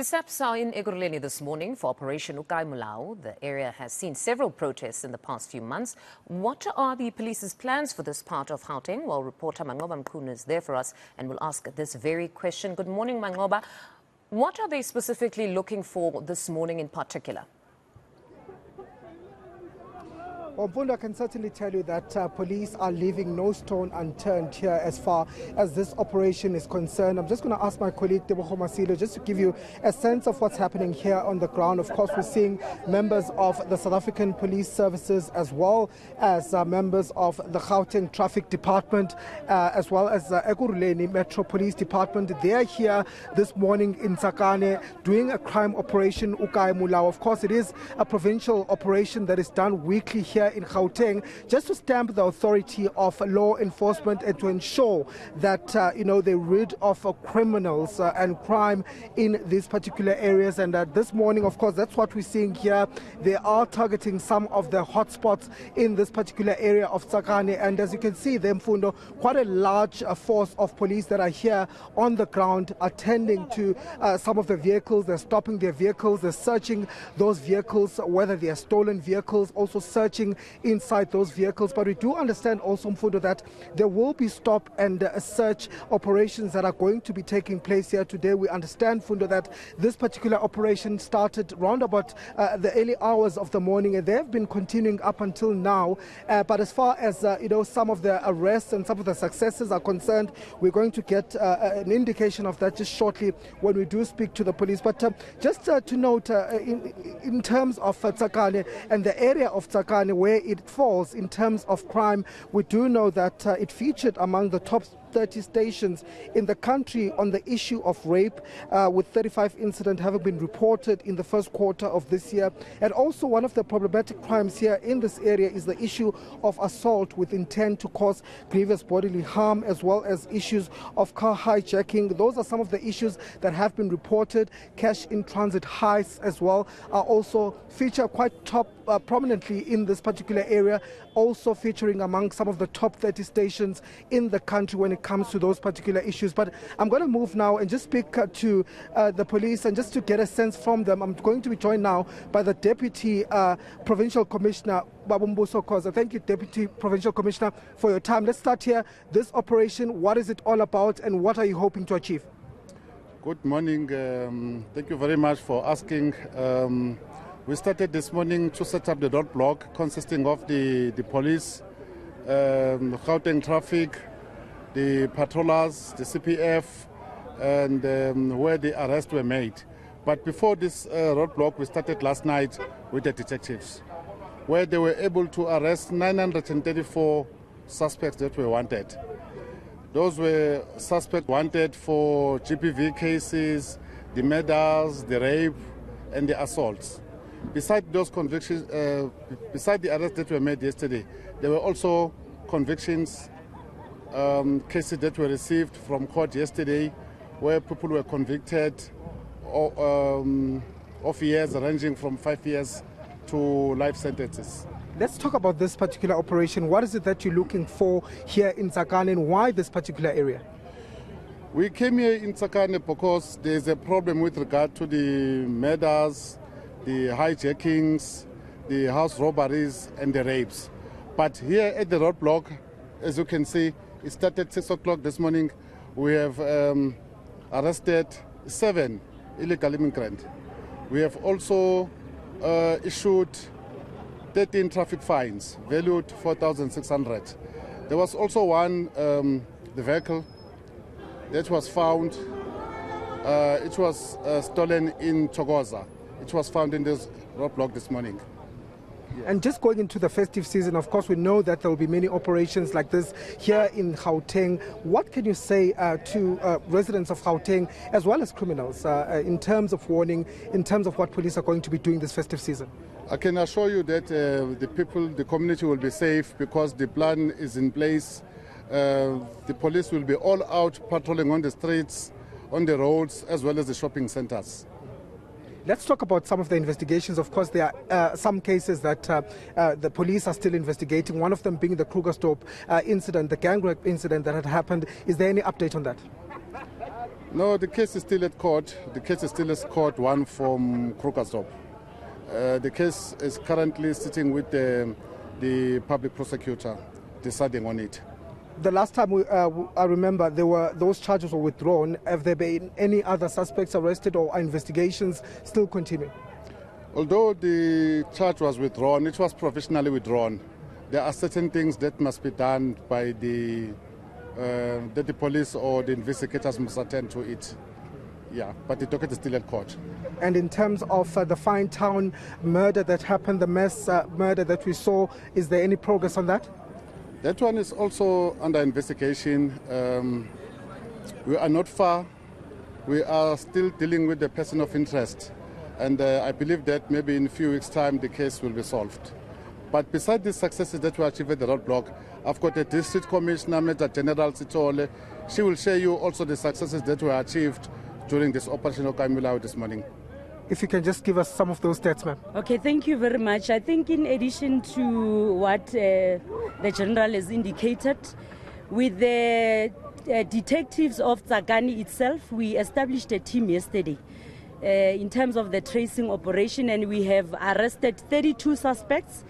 The SAPS are in Ekurhuleni this morning for Operation O Kae Molao. The area has seen several protests in the past few months. What are the police's plans for this part of Gauteng? Well, reporter Manqoba Mchunu is there for us and will ask this very question. Good morning, Manqoba. What are they specifically looking for this morning in particular? Well, Mfundo, I can certainly tell you that police are leaving no stone unturned here as far as this operation is concerned. I'm just going to ask my colleague, Masilo, just to give you a sense of what's happening here on the ground. Of course, we're seeing members of the South African Police Services as well as members of the Gauteng Traffic Department, as well as the Ekurhuleni Metro Police Department. They are here this morning in Tsakane doing a crime operation, O Kae Molao. Of course, it is a provincial operation that is done weekly here in Gauteng, just to stamp the authority of law enforcement and to ensure that they're rid of criminals and crime in these particular areas. And this morning, of course, that's what we're seeing here. They are targeting some of the hotspots in this particular area of Tsakane. And as you can see, Mfundo, quite a large force of police that are here on the ground attending to some of the vehicles. They're stopping their vehicles, they're searching those vehicles, whether they are stolen vehicles, also searching inside those vehicles. But we do understand also, Mfundo, that there will be stop and search operations that are going to be taking place here today. We understand, Mfundo, that this particular operation started round about the early hours of the morning, and they have been continuing up until now. But as far as some of the arrests and some of the successes are concerned, we're going to get an indication of that just shortly when we do speak to the police. But just to note, in terms of Tsakane and the area of Tsakane where it falls in terms of crime, we do know that it featured among the top 30 stations in the country on the issue of rape, with 35 incidents having been reported in the first quarter of this year. And also one of the problematic crimes here in this area is the issue of assault with intent to cause grievous bodily harm, as well as issues of car hijacking. Those are some of the issues that have been reported. Cash in transit heists as well are also feature quite prominently in this particular area, also featuring among some of the top 30 stations in the country when it comes to those particular issues. But I'm going to move now and just speak to the police, and just to get a sense from them, I'm going to be joined now by the Deputy Provincial Commissioner, Babumbuso Khoza. Thank you, Deputy Provincial Commissioner, for your time. Let's start here. This operation, what is it all about and what are you hoping to achieve? Good morning. Thank you very much for asking. We started this morning to set up the roadblock consisting of the police, Gauteng traffic, the patrollers, the CPF, and where the arrests were made. But before this roadblock, we started last night with the detectives, where they were able to arrest 934 suspects that were wanted. Those were suspects wanted for GPV cases, the murders, the rape, and the assaults. Beside those convictions, beside the arrests that were made yesterday, there were also convictions, cases that were received from court yesterday, where people were convicted of years ranging from 5 years to life sentences. Let's talk about this particular operation. What is it that you're looking for here in Tsakane, and why this particular area? We came here in Tsakane because there's a problem with regard to the murders, the hijackings, the house robberies, and the rapes. But here at the roadblock, as you can see, it started 6 o'clock this morning. We have arrested 7 illegal immigrants. We have also issued 13 traffic fines valued 4,600. There was also one, the vehicle that was found. It was stolen in Chogoza. It was found in this roadblock this morning. Yes. And just going into the festive season, of course, we know that there will be many operations like this here in Gauteng. What can you say to residents of Gauteng, as well as criminals, in terms of warning, in terms of what police are going to be doing this festive season? I can assure you that the people, the community will be safe because the plan is in place. The police will be all out patrolling on the streets, on the roads, as well as the shopping centers. Let's talk about some of the investigations. Of course, there are some cases that the police are still investigating, one of them being the Krugersdorp incident, the gang rape incident that had happened. Is there any update on that? No, the case is still at court. The case is still at court, one from Krugersdorp. The case is currently sitting with the public prosecutor, deciding on it. The last time I remember, those charges were withdrawn. Have there been any other suspects arrested, or are investigations still continuing? Although the charge was withdrawn, it was provisionally withdrawn. There are certain things that must be done by that the police or the investigators must attend to it. Yeah, but the docket is still at court. And in terms of the Fine Town murder that happened, the mass murder that we saw, is there any progress on that? That one is also under investigation. We are not far. We are still dealing with the person of interest. And I believe that maybe in a few weeks' time the case will be solved. But besides the successes that we achieved at the roadblock, I've got a District Commissioner, Major General Sitole. She will share you also the successes that were achieved during this Operation O Kae Molao this morning. If you can just give us some of those stats, ma'am. Okay, thank you very much. I think in addition to what the General has indicated, with the detectives of Tsakane itself, we established a team yesterday in terms of the tracing operation, and we have arrested 32 suspects.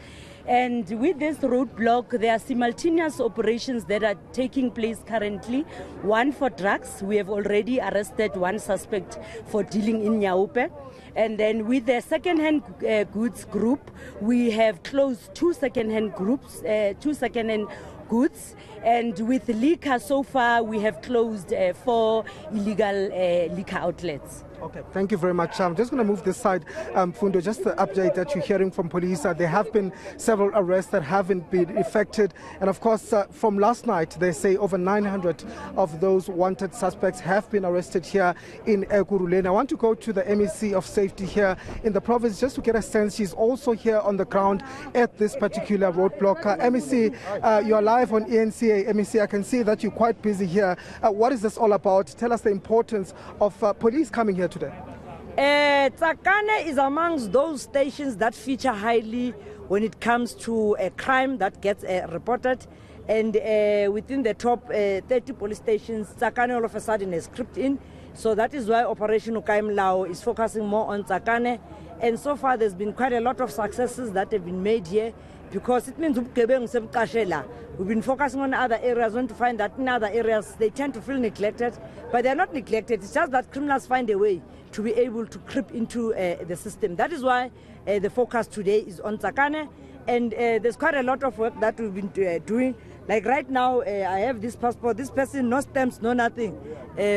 And with this roadblock, there are simultaneous operations that are taking place currently. One for drugs. We have already arrested one suspect for dealing in Nyaupe. And then with the second-hand goods group, we have closed two second-hand goods. And with liquor, so far, we have closed 4 illegal liquor outlets. Okay, thank you very much. I'm just going to move this side. Fundo, just the update that you're hearing from police. There have been several arrests that haven't been effected. And of course, from last night, they say over 900 of those wanted suspects have been arrested here in Ekurhuleni. I want to go to the MEC of Safety here in the province just to get a sense. She's also here on the ground at this particular roadblock. MEC, you're live on ENCA. MEC, I can see that you're quite busy here. What is this all about? Tell us the importance of police coming here today. Tsakane is amongst those stations that feature highly when it comes to a crime that gets reported. And within the top 30 police stations, Tsakane all of a sudden has crept in. So that is why Operation O Kae Molao is focusing more on Tsakane. And so far there's been quite a lot of successes that have been made here, because it means we've been focusing on other areas. We want to find that in other areas they tend to feel neglected, but they're not neglected. It's just that criminals find a way to be able to creep into the system. That is why the focus today is on Tsakane, and there's quite a lot of work that we've been doing. Like right now, I have this passport. This person, no stamps, no nothing,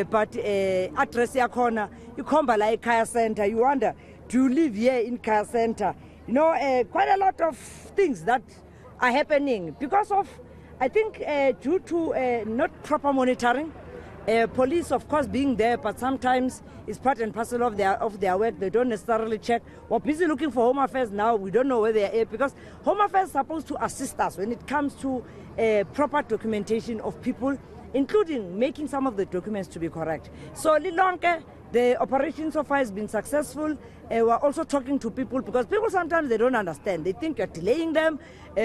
but address ya corner. You come by like Kaya Center. You wonder, do you live here in Kaya Center? You know, quite a lot of things that are happening because of, I think, due to not proper monitoring. Police, of course, being there, but sometimes it's part and parcel of their work. They don't necessarily check. We're busy looking for Home Affairs now. We don't know where they are, because Home Affairs is supposed to assist us when it comes to proper documentation of people, including making some of the documents to be correct. So, Lilonke, the operation so far has been successful. We're also talking to people, because people sometimes they don't understand. They think you're delaying them. But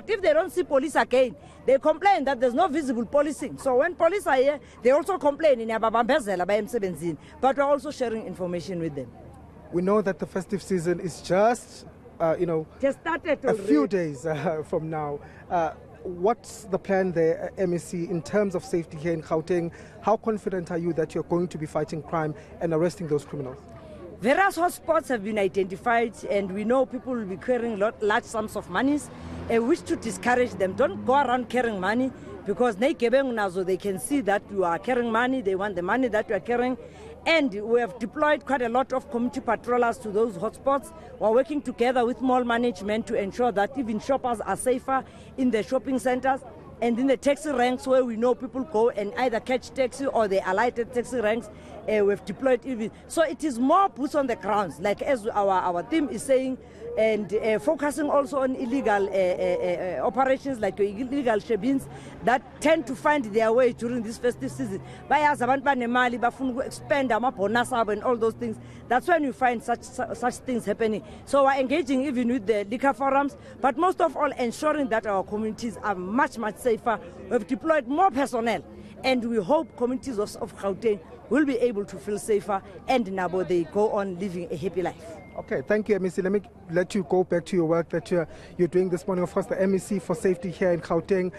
if they don't see police again, they complain that there's no visible policing. So when police are here, they also complain. But we're also sharing information with them. We know that the festive season is just, just started a few days from now. What's the plan there, MEC, in terms of safety here in Gauteng? How confident are you that you're going to be fighting crime and arresting those criminals? Various hotspots have been identified, and we know people will be carrying large sums of money. Wish to discourage them. Don't go around carrying money, because they can see that you are carrying money. They want the money that you are carrying. And we have deployed quite a lot of community patrollers to those hotspots. We're working together with mall management to ensure that even shoppers are safer in the shopping centers and in the taxi ranks, where we know people go and either catch taxi or the alighted taxi ranks. We've deployed even. So it is more boots on the ground, like as our team is saying, and focusing also on illegal operations like illegal shebins that tend to find their way during this festive season. Spend and all those things. That's when you find such things happening. So we're engaging even with the liquor forums, but most of all ensuring that our communities are much, much safer. We've deployed more personnel and we hope communities of Gauteng will be able to feel safer, and Nabo they go on living a happy life. Okay, thank you, MEC. Let me let you go back to your work that you're doing this morning. Of course, the MEC for Safety here in Gauteng,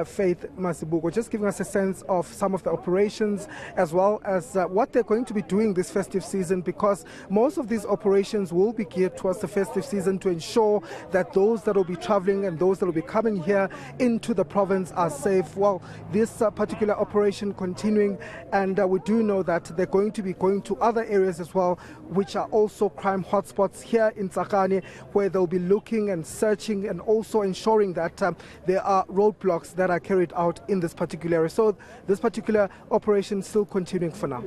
Faith Masibuko, just giving us a sense of some of the operations as well as what they're going to be doing this festive season, because most of these operations will be geared towards the festive season to ensure that those that will be traveling and those that will be coming here into the province are safe. Well, this particular operation continuing, and we do know that they're going to be going to other areas as well, which are also crime hotspots here in Tsakane, where they'll be looking and searching and also ensuring that there are roadblocks that are carried out in this particular area. So this particular operation is still continuing for now.